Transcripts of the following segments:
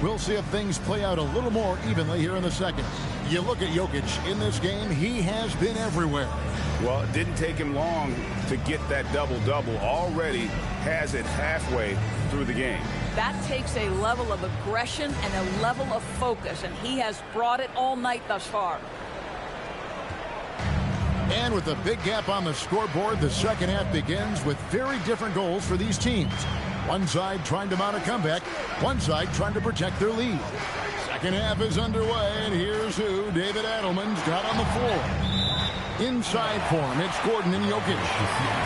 We'll see if things play out a little more evenly here in the second. You look at Jokic in this game, he has been everywhere. Well, it didn't take him long to get that double-double. Already has it halfway through the game. That takes a level of aggression and a level of focus, and he has brought it all night thus far. And with a big gap on the scoreboard, the second half begins with very different goals for these teams. One side trying to mount a comeback, one side trying to protect their lead. Second half is underway, and here's who David Adelman's got on the floor. Inside for him, it's Gordon and Jokic.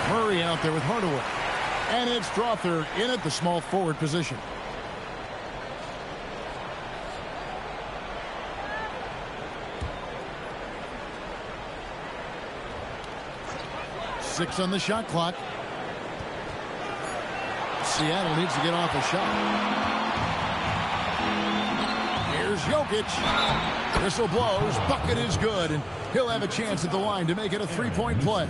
Murray out there with Hardaway. And it's Strawther in at the small forward position. Six on the shot clock. Seattle needs to get off a shot. Here's Jokic. Whistle blows. Bucket is good, and he'll have a chance at the line to make it a three-point play.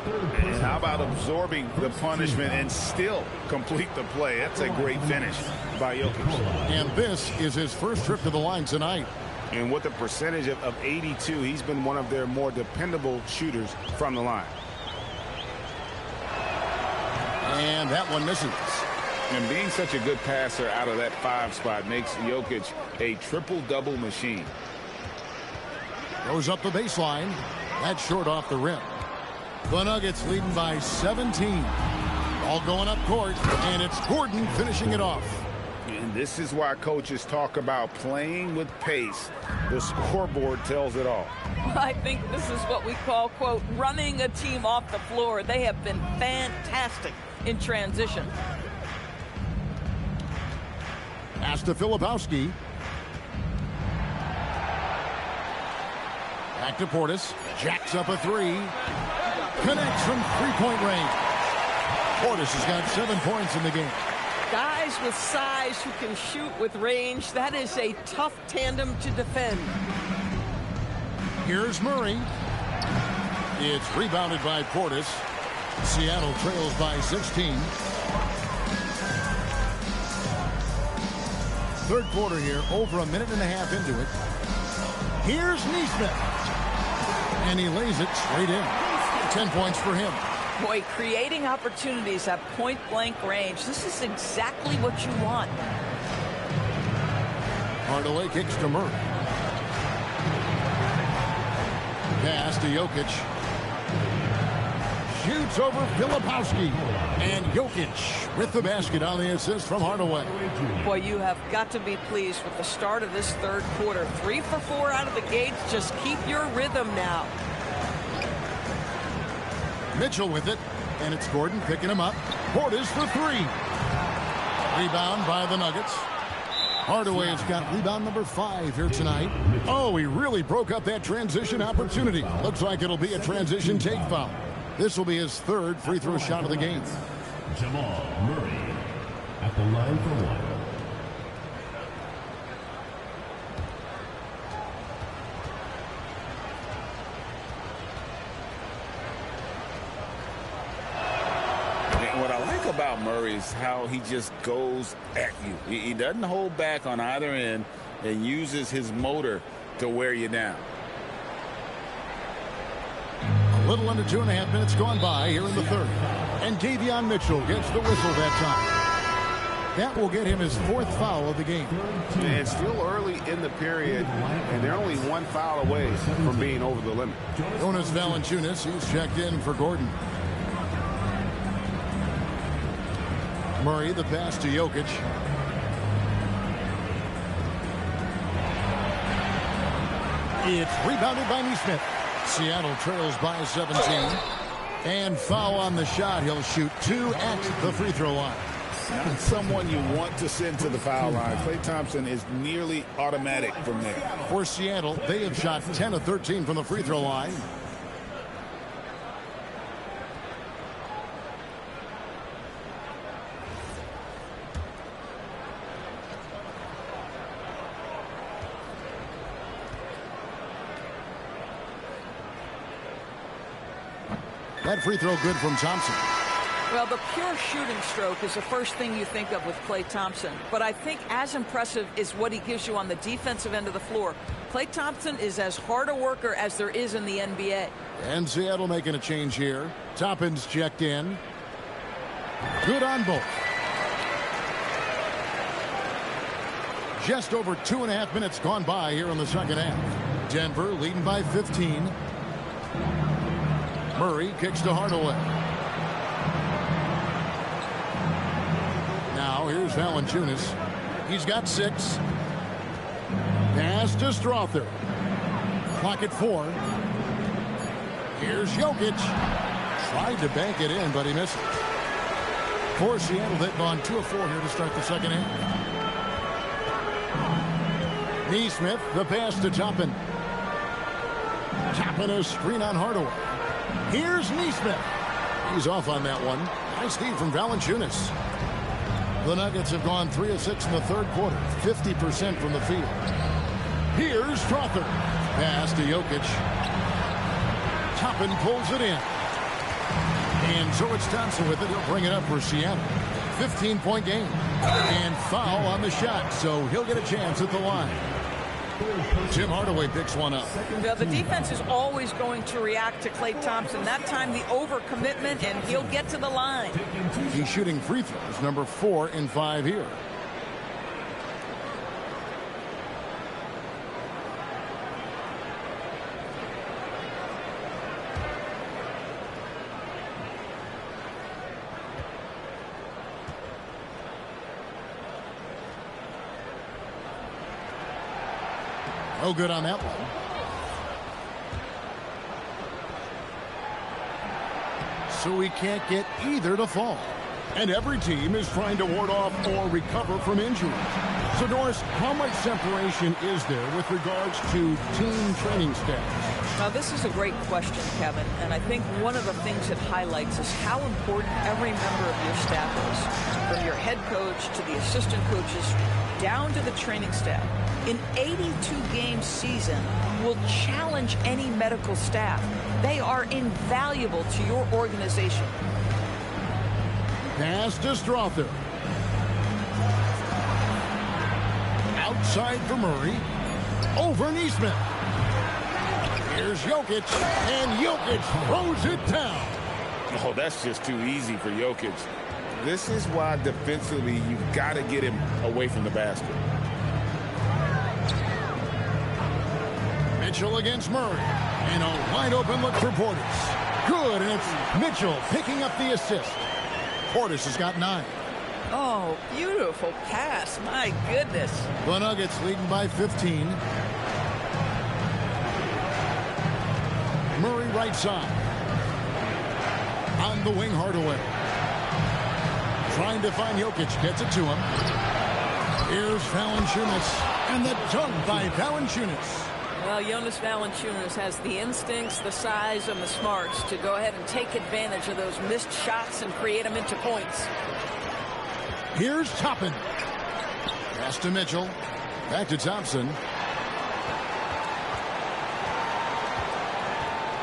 And how about absorbing the punishment and still complete the play? That's a great finish by Jokic. And this is his first trip to the line tonight. And with a percentage of 82, he's been one of their more dependable shooters from the line. And that one misses. And being such a good passer out of that 5 spot makes Jokic a triple-double machine. Goes up the baseline. That's short off the rim. The Nuggets leading by 17. All going up court, and it's Gordon finishing it off. And this is why coaches talk about playing with pace. The scoreboard tells it all. I think this is what we call, quote, running a team off the floor. They have been fantastic in transition. Pass to Filipowski. Back to Portis. Jacks up a three. Connects from three-point range. Portis has got 7 points in the game. Guys with size who can shoot with range, that is a tough tandem to defend. Here's Murray. It's rebounded by Portis. Seattle trails by 16. Third quarter here, over a minute and a half into it. Here's Nesmith. And he lays it straight in. 10 points for him. Boy, creating opportunities at point-blank range. This is exactly what you want. Hardaway kicks to Murray. Pass to Jokic. Shoots over Filipowski. And Jokic with the basket on the assist from Hardaway. Boy, you have got to be pleased with the start of this third quarter. 3 for 4 out of the gates. Just keep your rhythm now. Mitchell with it, and it's Gordon picking him up. Portis for three. Rebound by the Nuggets. Hardaway's got rebound number 5 here tonight. Oh, he really broke up that transition opportunity. Looks like it'll be a transition take foul. This will be his third free throw shot of the game. Jamal Murray at the line for one. About Murray is how he just goes at you. He doesn't hold back on either end and uses his motor to wear you down. A little under 2.5 minutes gone by here in the third. And Davion Mitchell gets the whistle that time. That will get him his 4th foul of the game. It's still early in the period, and they're only 1 foul away from being over the limit. Jonas Valanciunas, he's checked in for Gordon. Murray, the pass to Jokic. It's rebounded by Nesmith. Seattle trails by 17. And foul on the shot. He'll shoot 2 at the free throw line. Not someone you want to send to the foul line. Klay Thompson is nearly automatic from there. For Seattle, they have shot 10 of 13 from the free throw line. That free throw good from Thompson. Well, the pure shooting stroke is the first thing you think of with Klay Thompson. But I think as impressive is what he gives you on the defensive end of the floor. Klay Thompson is as hard a worker as there is in the NBA. And Seattle making a change here. Toppin's checked in. Good on both. Just over 2.5 minutes gone by here in the second half. Denver leading by 15. Murray kicks to Hardaway. Now here's Valanciunas. He's got 6. Pass to Strother. Clock at 4. Here's Jokic. Tried to bank it in, but he missed it. For Seattle, they've gone 2 of 4 here to start the second half. Neesmith, the pass to Toppin. Toppin a screen on Hardaway. Here's Neesmith. He's off on that one. Nice feed from Valanciunas. The Nuggets have gone 3 of 6 in the third quarter, 50% from the field. Here's Strother. Pass to Jokic. Toppin pulls it in. And so it's Thompson with it. He'll bring it up for Seattle. 15-point game. And foul on the shot, so he'll get a chance at the line. Tim Hardaway picks one up. Now, the defense is always going to react to Klay Thompson. That time the overcommitment, and he'll get to the line. He's shooting free throws, number 4 in 5 here. No good on that one. So he can't get either to fall. And every team is trying to ward off or recover from injuries. So, Doris, how much separation is there with regards to team training staff? Now, this is a great question, Kevin, and I think one of the things it highlights is how important every member of your staff is, from your head coach to the assistant coaches, down to the training staff. An 82-game season will challenge any medical staff. They are invaluable to your organization. Pass to Strother. Outside for Murray. Over Neesmith. Here's Jokic, and Jokic throws it down. Oh, that's just too easy for Jokic. This is why defensively you've got to get him away from the basket. Mitchell against Murray. And a wide open look for Portis. Good, and it's Mitchell picking up the assist. Portis has got 9. Oh, beautiful pass. My goodness. The Nuggets leading by 15. Murray right side. On the wing, Hardaway. Trying to find Jokic. Gets it to him. Here's Valanciunas. And the dunk by Valanciunas. Well, Jonas Valanciunas has the instincts, the size, and the smarts to go ahead and take advantage of those missed shots and create them into points. Here's Toppin. Pass to Mitchell. Back to Thompson.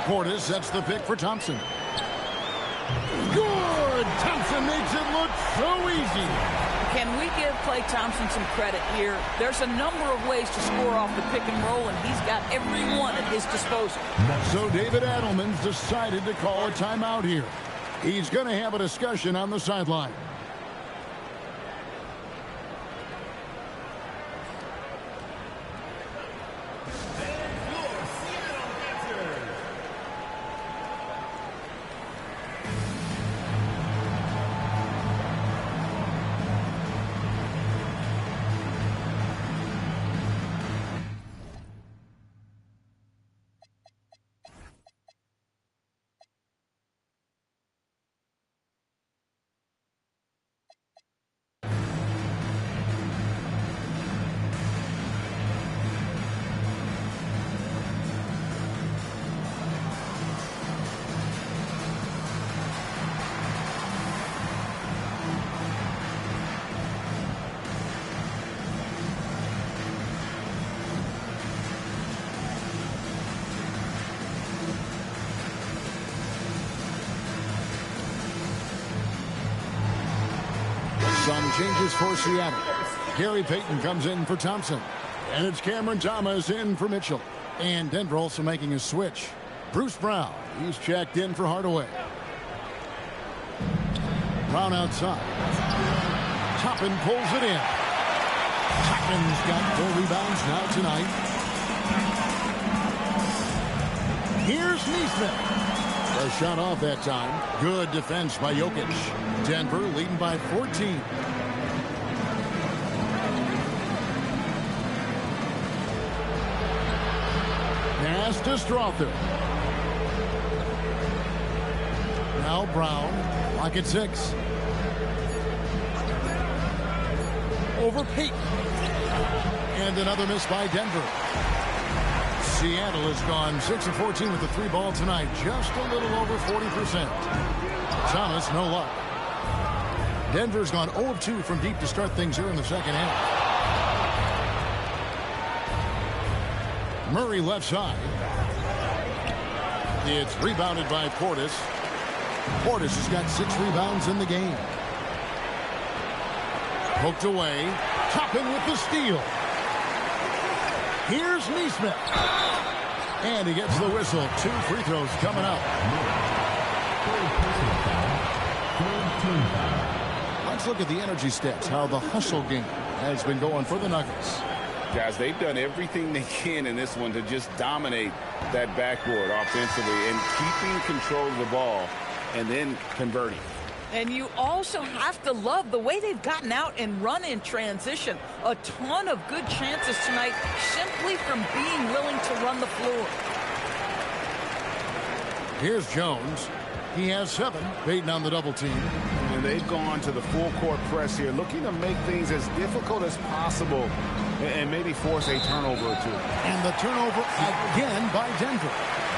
Portis sets the pick for Thompson. Good! Thompson makes it look so easy. Can we give Klay Thompson some credit here? There's a number of ways to score off the pick and roll, and he's got every one at his disposal. So David Adelman's decided to call a timeout here. He's going to have a discussion on the sideline. changes for Seattle. Gary Payton comes in for Thompson. And it's Cameron Thomas in for Mitchell. And Denver also making a switch. Bruce Brown, he's checked in for Hardaway. Brown outside. Toppin pulls it in. Toppin's got 4 rebounds now tonight. Here's Nesmith. A shot off that time. Good defense by Jokic. Denver leading by 14. Pass to Strother. Now Brown. Lock at 6. Over Payton. And another miss by Denver. Seattle has gone 6 of 14 with the 3 ball tonight. Just a little over 40%. Thomas, no luck. Denver's gone 0 of 2 from deep to start things here in the second half. Murray left side. It's rebounded by Portis. Portis has got 6 rebounds in the game. Poked away. Toppin with the steal. Here's Nesmith. And he gets the whistle. 2 free throws coming up. Let's look at the energy stats, how the hustle game has been going for the Nuggets. Guys, they've done everything they can in this one to just dominate that backboard offensively and keeping control of the ball and then converting. And you also have to love the way they've gotten out and run in transition. A ton of good chances tonight simply from being willing to run the floor. Here's Jones. He has 7. Payton on the double team. And they've gone to the full court press here, looking to make things as difficult as possible and maybe force a turnover or 2. And the turnover again by Denver.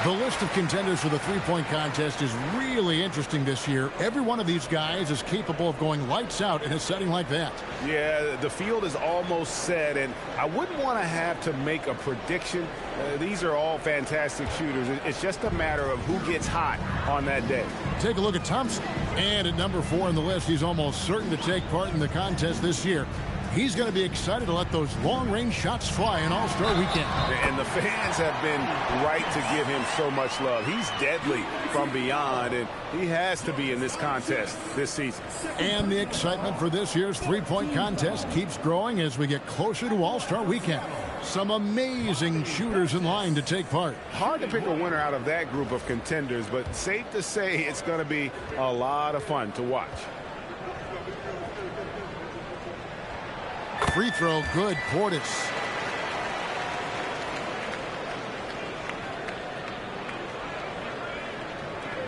The list of contenders for the three-point contest is really interesting this year. Every one of these guys is capable of going lights out in a setting like that. Yeah, the field is almost set, and I wouldn't want to have to make a prediction. These are all fantastic shooters. It's just a matter of who gets hot on that day. Take a look at Thompson. And at number 4 on the list, he's almost certain to take part in the contest this year. He's going to be excited to let those long-range shots fly in All-Star Weekend. And the fans have been right to give him so much love. He's deadly from beyond, and he has to be in this contest this season. And the excitement for this year's three-point contest keeps growing as we get closer to All-Star Weekend. Some amazing shooters in line to take part. Hard to pick a winner out of that group of contenders, but safe to say it's going to be a lot of fun to watch. Free throw, good. Portis.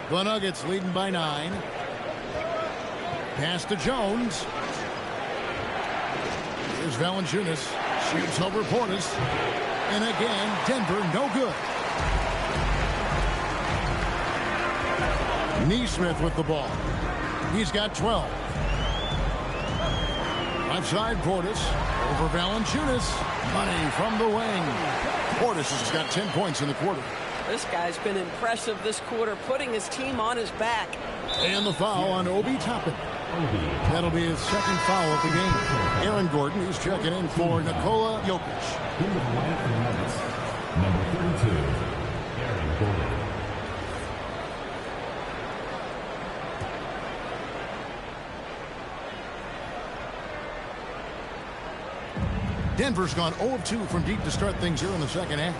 The Nuggets leading by 9. Pass to Jones. Here's Valanciunas. Shoots over Portis. And again, Denver no good. Nesmith with the ball. He's got 12. Left side, Portis over Valanciunas. Money from the wing. Portis has got 10 points in the quarter. This guy's been impressive this quarter, putting his team on his back. And the foul on Obi Toppin. That'll be his second foul of the game. Aaron Gordon, he's checking in for Nikola Jokic. In the line for the Nuggets, number 32, Aaron Gordon. Denver's gone 0 of 2 from deep to start things here in the second half.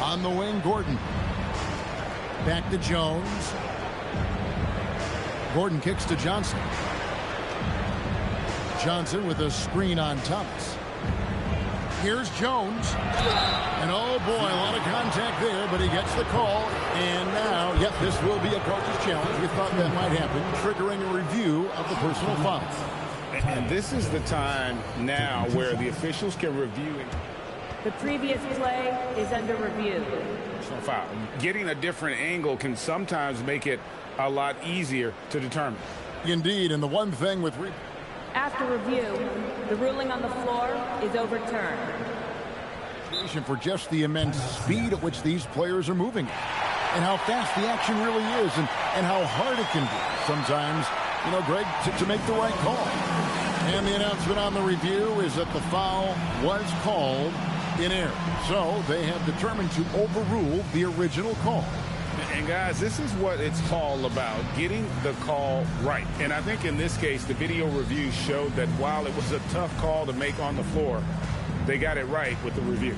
On the wing, Gordon. Back to Jones. Gordon kicks to Johnson. Johnson with a screen on Thomas. Here's Jones. And oh boy, a lot of contact there, but he gets the call. And now, yep, this will be a coach's challenge. We thought that might happen, triggering a review of the personal foul. And this is the time now where the officials can review it. The previous play is under review. Personal foul. Getting a different angle can sometimes make it a lot easier to determine. Indeed, and the one thing with After review, the ruling on the floor is overturned. for just the immense speed at which these players are moving and how fast the action really is and how hard it can be sometimes, you know, Greg, to make the right call. And the announcement on the review is that the foul was called in error. So they have determined to overrule the original call. And guys, this is what it's all about, getting the call right. And I think in this case, the video review showed that while it was a tough call to make on the floor, they got it right with the review.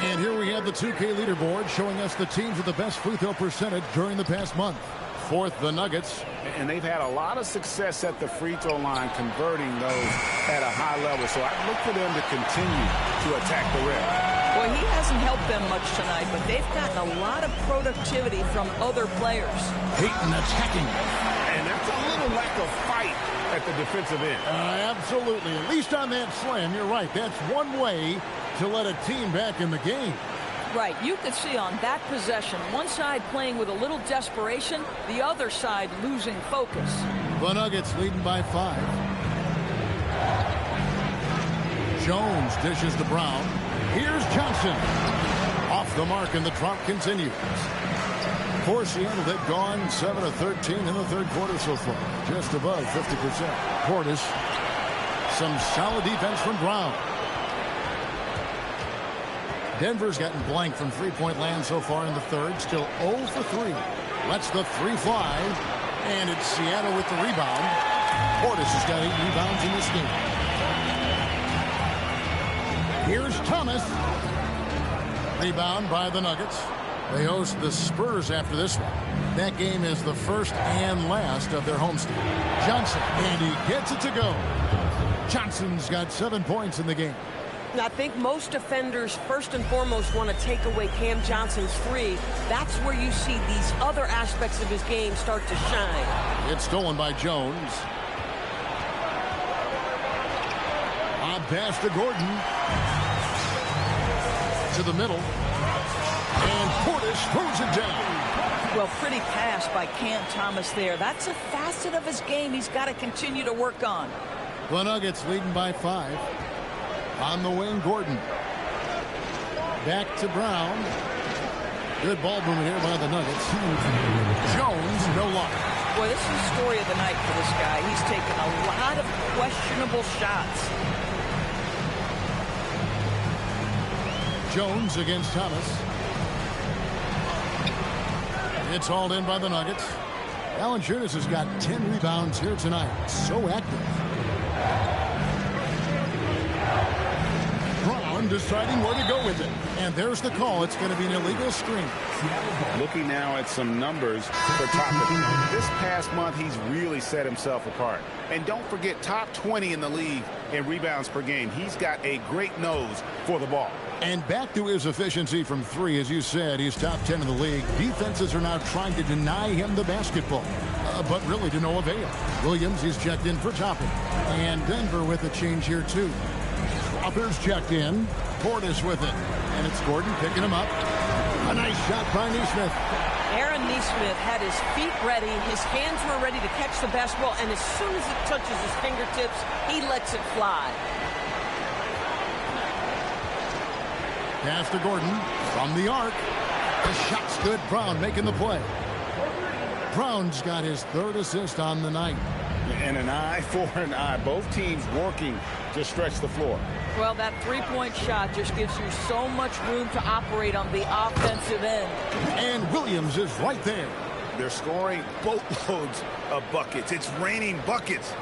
And here we have the 2K leaderboard showing us the teams with the best free throw percentage during the past month. Fourth, the Nuggets. And they've had a lot of success at the free throw line, converting those at a high level. So I look for them to continue to attack the rim. Well, he hasn't helped them much tonight, but they've gotten a lot of productivity from other players. Peyton attacking. And that's a little lack of fight at the defensive end. Absolutely. At least on that slam, you're right. That's one way to let a team back in the game. Right. You could see on that possession, one side playing with a little desperation, the other side losing focus. The Nuggets leading by 5. Jones dishes to Brown. Here's Johnson. Off the mark, and the drought continues. For Seattle, they've gone 7 of 13 in the third quarter so far. Just above 50%. Portis. Some solid defense from Brown. Denver's gotten blank from three-point land so far in the third. Still 0 for 3. Lets the 3 fly. And it's Seattle with the rebound. Portis has got 8 rebounds in this game. Here's Thomas. Rebound by the Nuggets. They host the Spurs after this one. That game is the first and last of their homestand. Johnson, and he gets it to go. Johnson's got 7 points in the game. I think most defenders, first and foremost, want to take away Cam Johnson's 3. That's where you see these other aspects of his game start to shine. It's stolen by Jones. On pass to Gordon. To the middle. And Portis throws it down. Well, pretty pass by Cam Thomas there. That's a facet of his game he's got to continue to work on. The Nuggets leading by 5. On the wing, Gordon. Back to Brown. Good ball movement here by the Nuggets. Jones, no luck. Boy, this is the story of the night for this guy. He's taken a lot of questionable shots. Jones against Thomas. It's hauled in by the Nuggets. Valanciunas has got 10 rebounds here tonight. So active. Brown deciding where to go with it. And there's the call. It's going to be an illegal screen. Looking now at some numbers for Toppin. This past month, he's really set himself apart. And don't forget, top 20 in the league in rebounds per game. He's got a great nose for the ball. And back to his efficiency from 3, as you said, he's top 10 in the league. Defenses are now trying to deny him the basketball, but really to no avail. Williams is checked in for Toppin. And Denver with a change here, too. Crawford's checked in. Portis with it. And it's Gordon picking him up. A nice shot by Nesmith. Aaron Nesmith had his feet ready. His hands were ready to catch the basketball. And as soon as it touches his fingertips, he lets it fly. Pass to Gordon from the arc. The shot's good. Brown making the play. Brown's got his 3rd assist on the night. And an eye for an eye. Both teams working to stretch the floor. Well, that three-point shot just gives you so much room to operate on the offensive end. And Williams is right there. They're scoring boatloads of buckets. It's raining buckets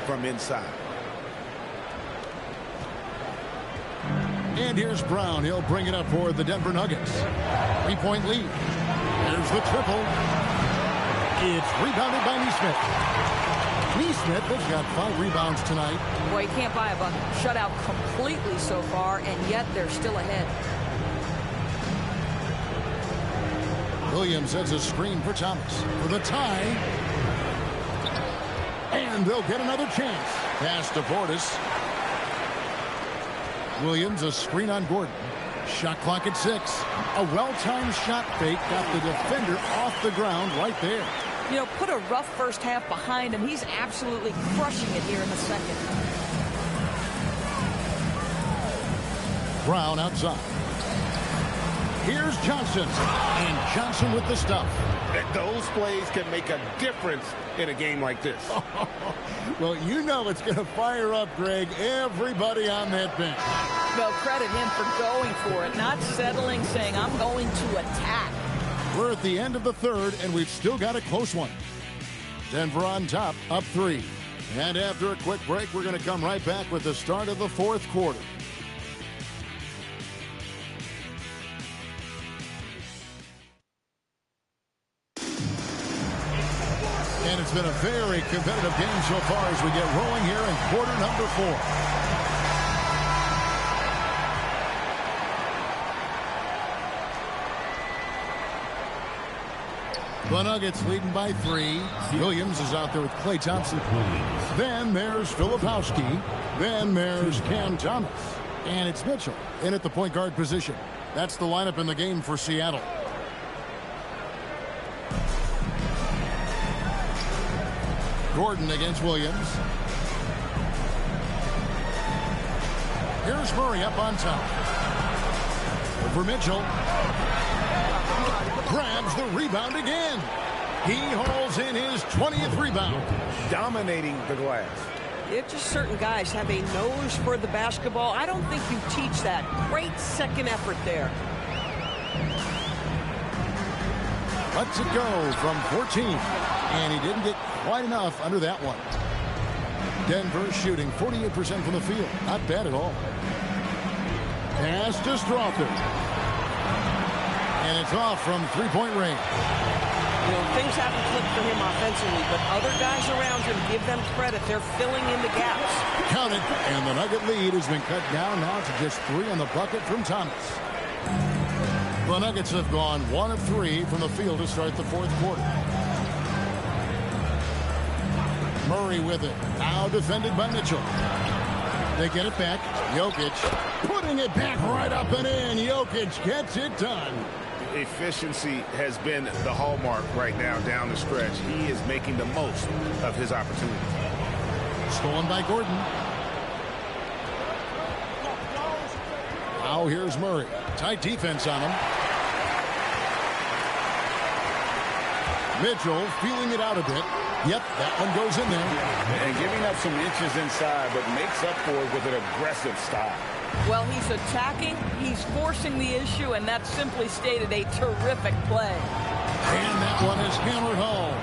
from inside. And here's Brown. He'll bring it up for the Denver Nuggets. 3-point lead. There's the triple. It's rebounded by Neesmith. Neesmith has got 5 rebounds tonight. Boy, you can't buy a bucket. Shutout completely so far, and yet they're still ahead. Williams sets a screen for Thomas for the tie. And they'll get another chance. Pass to Portis. Williams, a screen on Gordon. Shot clock at 6. A well-timed shot fake got the defender off the ground right there. You know, put a rough first half behind him. He's absolutely crushing it here in the second. Brown outside. Here's Johnson. And Johnson with the stuff. Those plays can make a difference in a game like this. Well, you know it's going to fire up, Greg, everybody on that bench. Well, credit him for going for it, not settling, saying, I'm going to attack. We're at the end of the third, and we've still got a close one. Denver on top, up 3. And after a quick break, we're going to come right back with the start of the fourth quarter. And it's been a very competitive game so far as we get rolling here in quarter number 4. The Nuggets leading by 3. Williams is out there with Klay Thompson. Then there's Filipowski. Then there's Cam Thomas. And it's Mitchell in at the point guard position. That's the lineup in the game for Seattle. Gordon against Williams. Here's Murray up on top. Over Mitchell. Grabs the rebound again. He hauls in his 20th rebound. Dominating the glass. It's just certain guys have a nose for the basketball. I don't think you teach that. Great second effort there. Lets it go from 14. And he didn't get quite enough under that one. Denver shooting 48% from the field. Not bad at all. Pass to Strother. And it's off from 3-point range. You know, things haven't clicked for him offensively, but other guys around him, give them credit. They're filling in the gaps. Count it. And the Nugget lead has been cut down now to just 3 on the bucket from Thomas. The Nuggets have gone 1 of 3 from the field to start the fourth quarter. Murray with it. Now defended by Mitchell. They get it back. Jokic putting it back right up and in. Jokic gets it done. Efficiency has been the hallmark right now down the stretch. He is making the most of his opportunities. Stolen by Gordon. Now here's Murray. Tight defense on him. Mitchell feeling it out a bit. Yep, that one goes in there. And giving up some inches inside, but makes up for it with an aggressive style. Well, he's attacking, he's forcing the issue, and that's simply stated a terrific play. And that one is hammered home.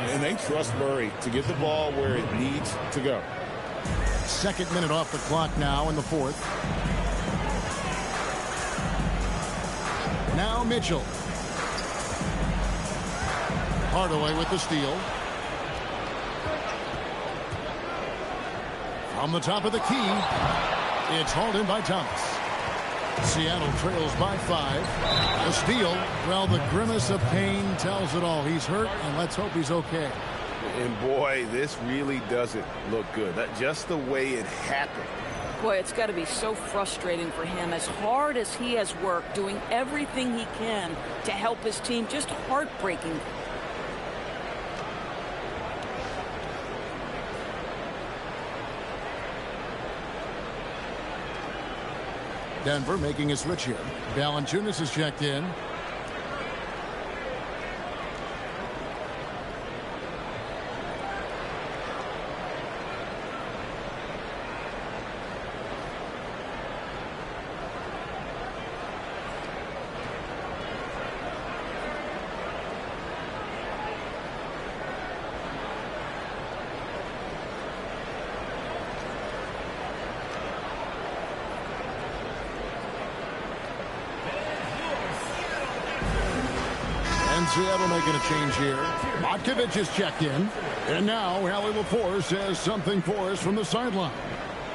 And they trust Murray to get the ball where it needs to go. Second minute off the clock now in the fourth. Now Mitchell. Hardaway with the steal. From the top of the key, it's hauled in by Thomas. Seattle trails by 5. The steal, well, the grimace of pain tells it all. He's hurt, and let's hope he's okay. And boy, this really doesn't look good. That's just the way it happened. Boy, it's got to be so frustrating for him. As hard as he has worked, doing everything he can to help his team, just heartbreaking. Denver making a switch here. Valanciunas is checked in. Seattle making a change here. Matkovich is checked in. And now Allie Lepore says something for us from the sideline.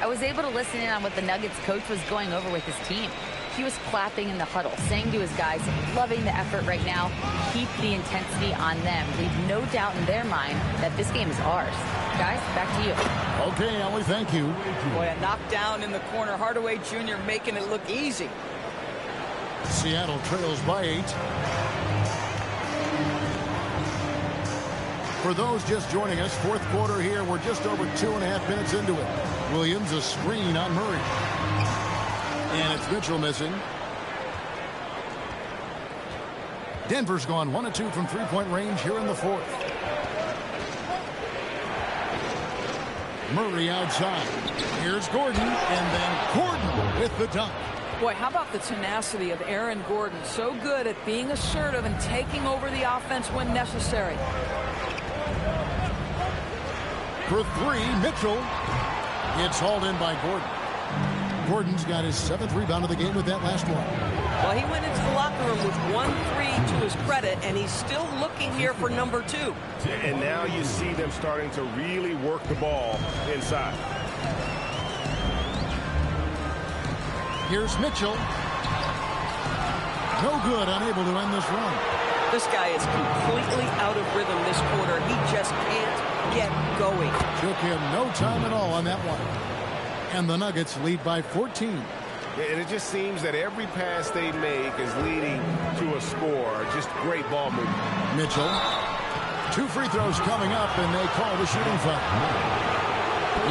I was able to listen in on what the Nuggets coach was going over with his team. He was clapping in the huddle, saying to his guys, loving the effort right now. Keep the intensity on them. Leave no doubt in their mind that this game is ours. Guys, back to you. Okay, Allie, thank you. Boy, a knockdown in the corner. Hardaway Jr. making it look easy. Seattle trails by 8. For those just joining us, fourth quarter here. We're just over 2.5 minutes into it. Williams, a screen on Murray. And it's Mitchell missing. Denver's gone 1 of 2 from three-point range here in the fourth. Murray outside. Here's Gordon, and then Gordon with the dunk. Boy, how about the tenacity of Aaron Gordon? So good at being assertive and taking over the offense when necessary. For 3, Mitchell. It's hauled in by Gordon. Gordon's got his 7th rebound of the game with that last one. Well, he went into the locker room with 1-3 to his credit, and he's still looking here for number 2. And now you see them starting to really work the ball inside. Here's Mitchell. No good, unable to end this run. This guy is completely out of rhythm this quarter. He just can't get going. Took him no time at all on that one. And the Nuggets lead by 14. And it just seems that every pass they make is leading to a score. Just great ball movement. Mitchell. 2 free throws coming up, and they call the shooting foul.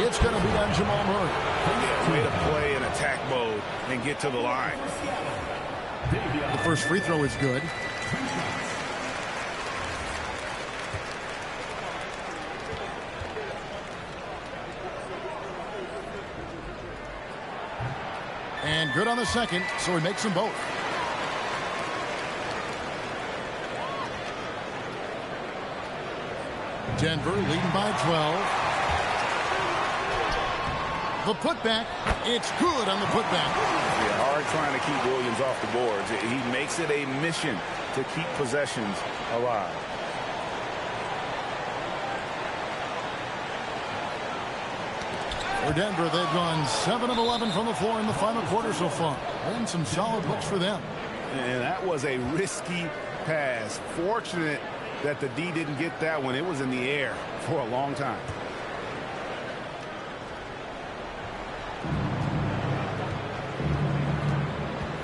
It's going to be on Jamal Murray. Yeah, way to play in attack mode and get to the line. The first free throw is good. And good on the second, so he makes them both. Denver leading by 12. The putback, it's good on the putback. Yeah, hard trying to keep Williams off the boards. He makes it a mission to keep possessions alive. For Denver, they've gone 7 of 11 from the floor in the final quarter so far. And some solid looks for them. And that was a risky pass. Fortunate that the D didn't get that one. It was in the air for a long time.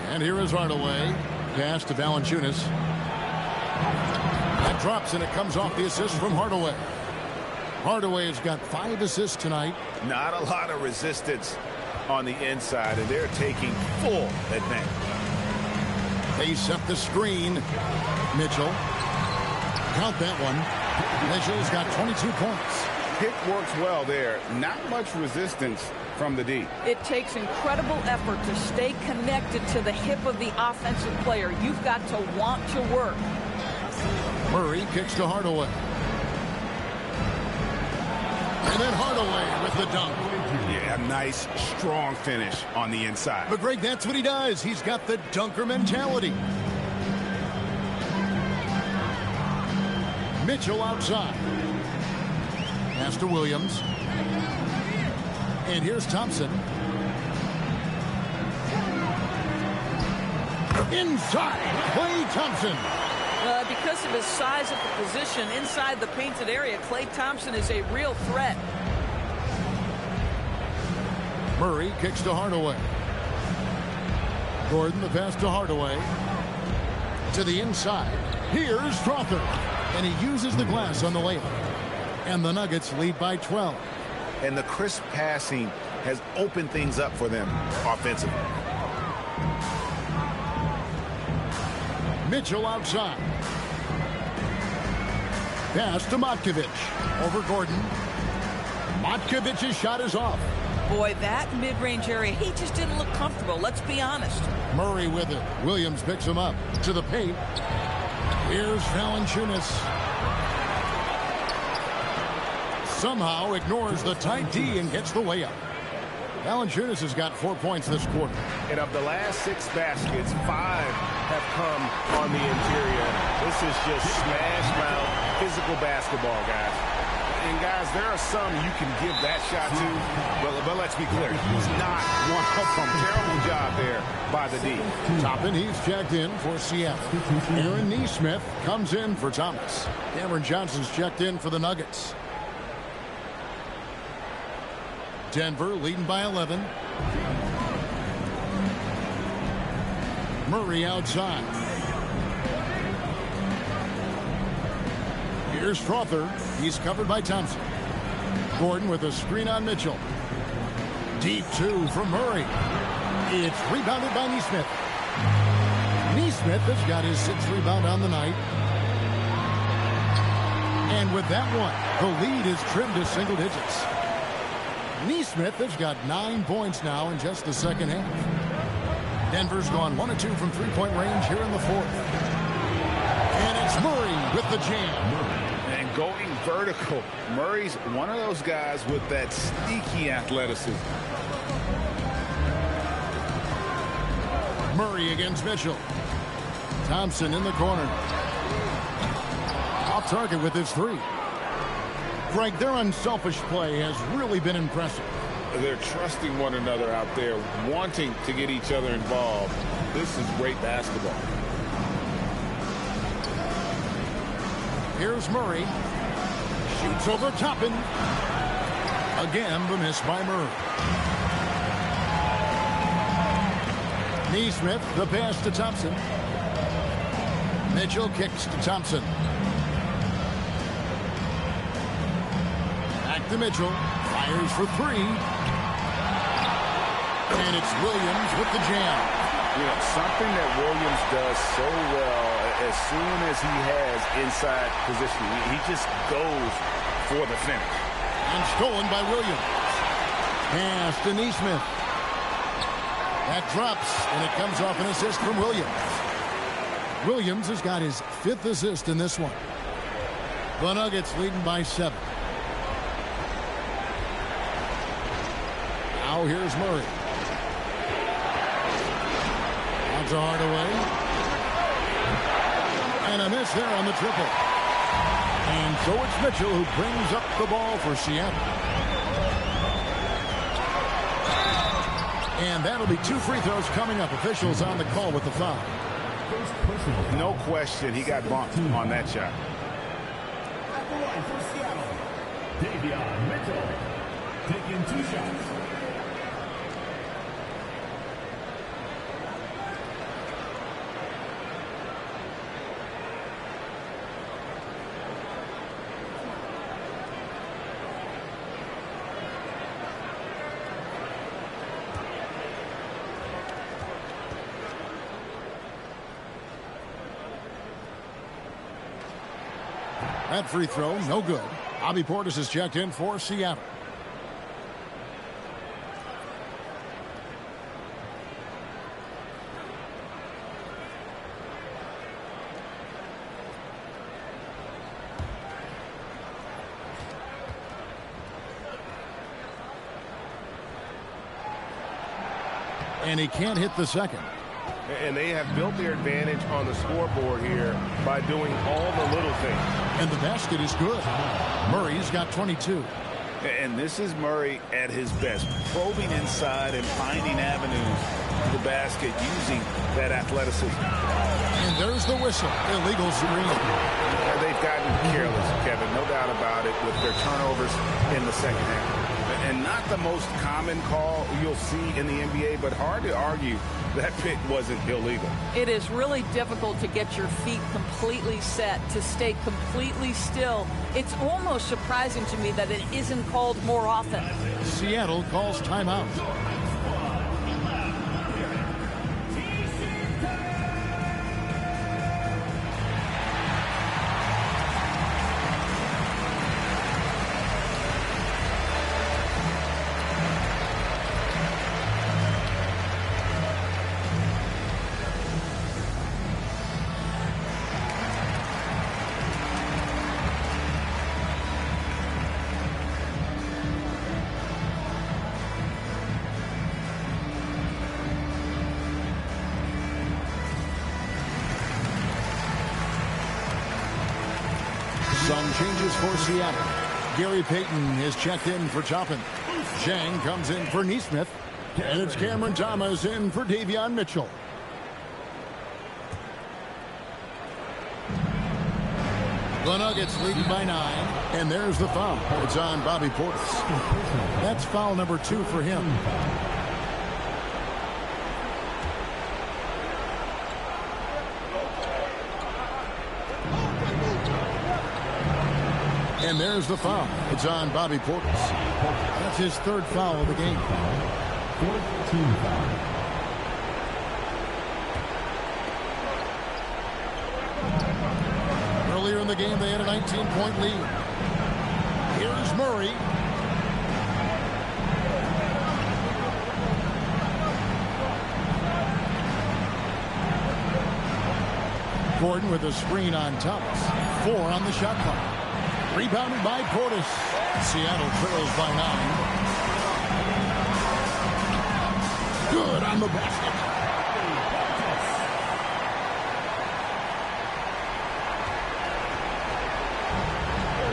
And here is Hardaway. Pass to Valanciunas. That drops, and it comes off the assist from Hardaway. Hardaway has got 5 assists tonight. Not a lot of resistance on the inside, and they're taking full advantage. They set the screen. Mitchell. Count that one. Mitchell's got 22 points. Pick works well there. Not much resistance from the D. It takes incredible effort to stay connected to the hip of the offensive player. You've got to want to work. Murray kicks to Hardaway. And then Hardaway with the dunk. Yeah, nice, strong finish on the inside. But, Greg, that's what he does. He's got the dunker mentality. Mitchell outside. Pass to Williams. And here's Thompson. Inside, Klay Thompson. Because of his size at the position inside the painted area, Klay Thompson is a real threat. Murray kicks to Hardaway. Gordon, the pass to Hardaway. To the inside. Here's Crawford. And he uses the glass on the layup. And the Nuggets lead by 12. And the crisp passing has opened things up for them offensively. Mitchell outside. Pass to Matkovich. Over Gordon. Matkovich's shot is off. Boy, that mid-range area, he just didn't look comfortable. Let's be honest. Murray with it. Williams picks him up. To the paint. Here's Valanciunas. Somehow ignores the tight D and gets the way up. Valanciunas has got 4 points this quarter. And of the last 6 baskets, 5 have come on the interior. This is just smash mouth physical basketball, guys. And guys, there are some you can give that shot to, but let's be clear, he's not one of them. Terrible job there by the D. Toppin, he's checked in for Seattle. Aaron Nesmith comes in for Thomas. Cameron Johnson's checked in for the Nuggets. Denver leading by 11. Murray outside. Here's Strother. He's covered by Thompson. Gordon with a screen on Mitchell. Deep two from Murray. It's rebounded by Nesmith. Nesmith has got his 6th rebound on the night. And with that one, the lead is trimmed to single digits. Nesmith has got 9 points now in just the second half. Denver's gone 1 of 2 from three-point range here in the fourth. And it's Murray with the jam. And going vertical. Murray's one of those guys with that sneaky athleticism. Murray against Mitchell. Thompson in the corner. Off target with his 3. Greg, their unselfish play has really been impressive. They're trusting one another out there, wanting to get each other involved. This is great basketball. Here's Murray. Shoots over Toppin. Again, the miss by Murray. Nesmith, the pass to Thompson. Mitchell kicks to Thompson. Back to Mitchell. Fires for 3. And it's Williams with the jam. You know, something that Williams does so well, as soon as he has inside position, he just goes for the finish. And stolen by Williams. Pass to Nesmith. That drops, and it comes off an assist from Williams. Williams has got his 5th assist in this one. The Nuggets leading by 7. Now here's Murray. On to Hardaway. And a miss there on the triple. And so it's Mitchell who brings up the ball for Seattle. And that'll be 2 free throws coming up. Officials on the call with the foul. No question, he got bumped on that shot. Davion Mitchell taking 2 shots. That free throw, no good. Bobby Portis is checked in for Seattle. And he can't hit the second. And they have built their advantage on the scoreboard here by doing all the little things. And the basket is good. Murray's got 22. And this is Murray at his best, probing inside and finding avenues to the basket using that athleticism. And there's the whistle. Illegal screen. They've gotten careless, Kevin, no doubt about it, with their turnovers in the second half. And not the most common call you'll see in the NBA, but hard to argue that pick wasn't illegal. It is really difficult to get your feet completely set, to stay completely still. It's almost surprising to me that it isn't called more often. Seattle calls timeout. changes for Seattle. Gary Payton is checked in for Toppin. Zhang comes in for Neesmith. And it's Cameron Thomas in for Davion Mitchell. The Nuggets leading by 9. And there's the foul. It's on Bobby Portis. That's foul number 2 for him. And there's the foul. It's on Bobby Portis. That's his 3rd foul of the game. 4th team foul. Earlier in the game, they had a 19-point lead. Here's Murray. Gordon with a screen on Thomas. 4 on the shot clock. Rebounded by Portis. Seattle trails by 9. Good on the basket.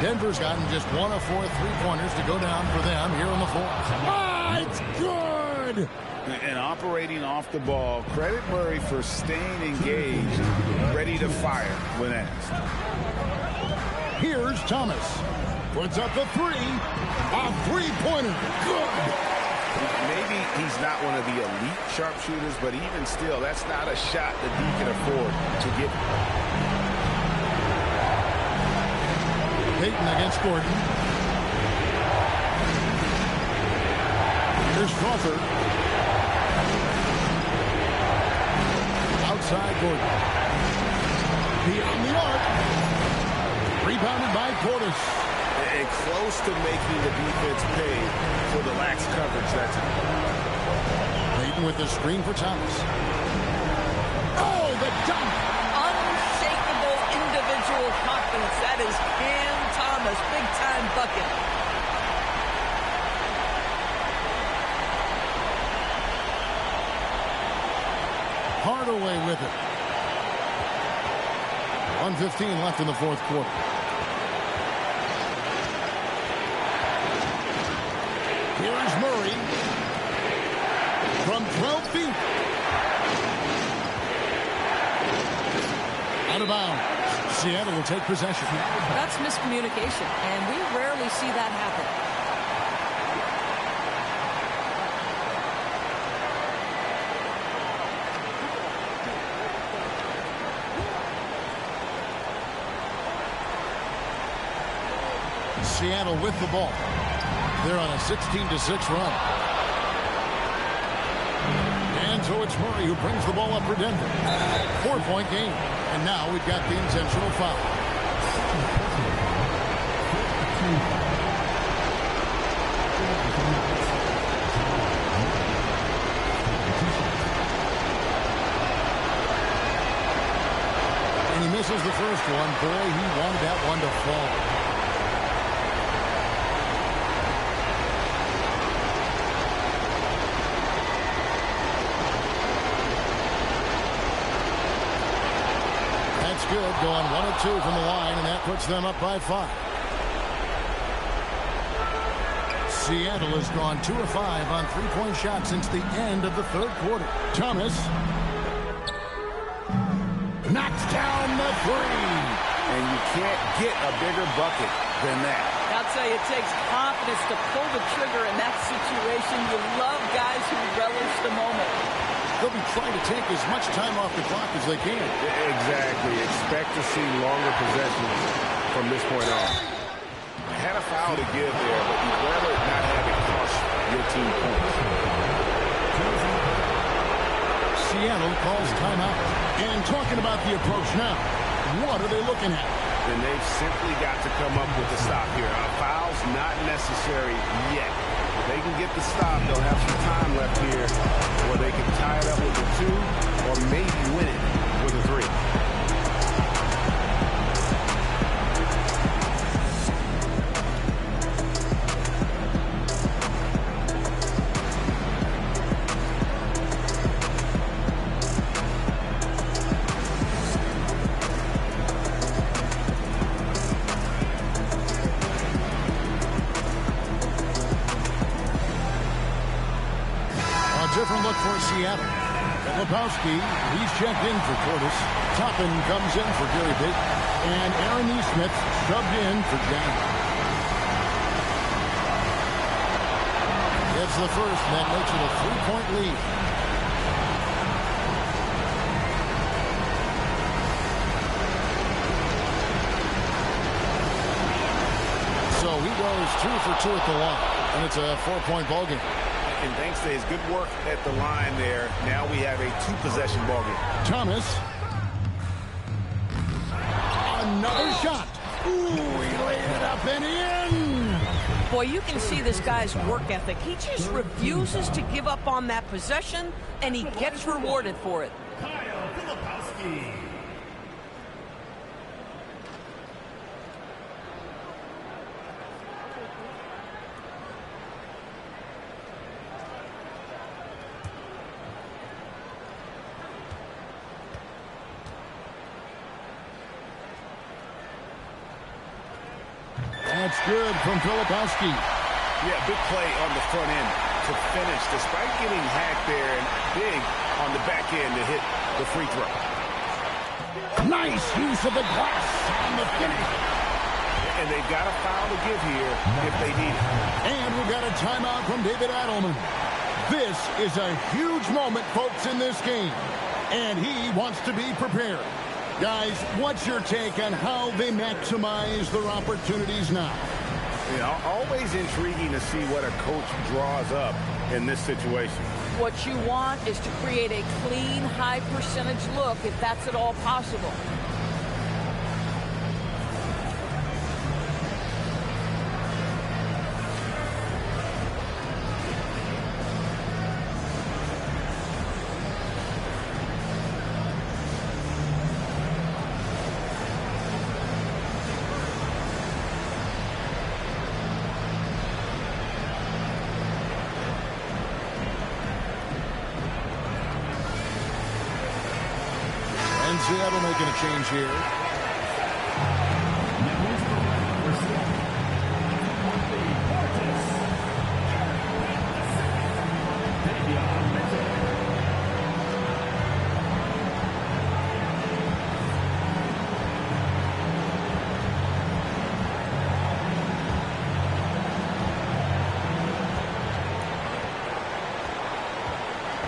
Denver's gotten just 1 of 4 3-pointers to go down for them here in the 4th. Ah, it's good! And operating off the ball, credit Murray for staying engaged, ready to fire when asked. Here's Thomas. Puts up a 3. A 3-pointer. Good! Maybe he's not one of the elite sharpshooters, but even still, that's not a shot that he can afford to get. Payton against Gordon. Here's Crawford. Outside Gordon. Beyond the arc. Rebounded by Portis. And close to making the defense pay for the lax coverage that time. Payton with the screen for Thomas. Oh, the dunk! Unshakable individual confidence. That is Cam Thomas. Big-time bucket. Hardaway with it. 1:15 left in the 4th quarter. Here's Murray. From 12 feet. Out of bounds. Seattle will take possession. That's miscommunication, and we rarely see that happen. Seattle with the ball. They're on a 16-6 run. And so it's Murray who brings the ball up for Denver. 4-point game. And now we've got the intentional foul. And he misses the first one. Boy, he wanted that one to fall. Good, going 1 of 2 from the line, and that puts them up by 5. Seattle has gone 2 of 5 on 3-point shots since the end of the 3rd quarter. Thomas knocks down the 3. And you can't get a bigger bucket than that. I'll tell you, it takes confidence to pull the trigger in that situation. You love guys who relish the moment. They'll be trying to take as much time off the clock as they can. Exactly. Expect to see longer possessions from this point on. Had a foul to give there, but you'd rather not have it cost your team points. Seattle calls timeout. And talking about the approach now, what are they looking at? And they've simply got to come up with a stop here. A foul's not necessary yet. If they can get the stop, they'll have some time left here where they can tie it up with a 2 or maybe win it with a 3. different look for Seattle. Filipowski, he's checked in for Portis. Toppin comes in for Gary Bitt. And Aaron Neesmith subbed in for Jack. It's the first, and that makes it a 3-point lead. So he goes 2 for 2 at the line, and it's a 4-point ball game. And thanks to his good work at the line there, now we have a 2-possession ball game. Thomas. Another shot. Ooh, he laid it up and in. Boy, you can see this guy's work ethic. He just refuses to give up on that possession, and he gets rewarded for it. Kyle Filipowski. That's good from Filipowski. Yeah, big play on the front end to finish, despite getting hacked there, and big on the back end to hit the free throw. Nice use of the glass on the finish. And they've got a foul to give here if they need it. And we've got a timeout from David Adelman. This is a huge moment, folks, in this game. And he wants to be prepared. Guys, what's your take on how they maximize their opportunities now? You know, always intriguing to see what a coach draws up in this situation. What you want is to create a clean, high percentage look, if that's at all possible. Seattle making a change here.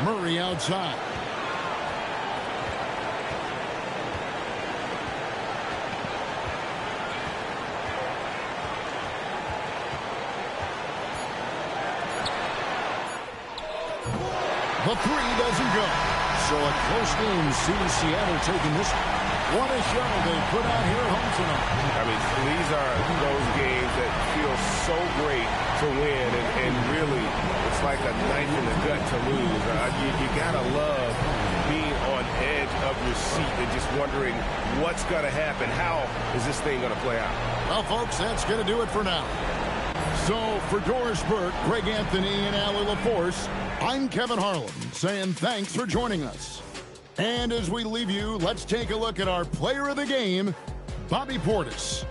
Murray outside. The three doesn't go. So a close game sees Seattle taking this. What a show they put out here at home tonight. I mean, these are those games that feel so great to win, and really, it's like a knife in the gut to lose. You gotta love being on edge of your seat and just wondering what's gonna happen. How is this thing gonna play out? Well, folks, that's gonna do it for now. So for Doris Burke, Greg Anthony, and Allie LaForce, I'm Kevin Harlan saying thanks for joining us. And as we leave you, let's take a look at our player of the game, Bobby Portis.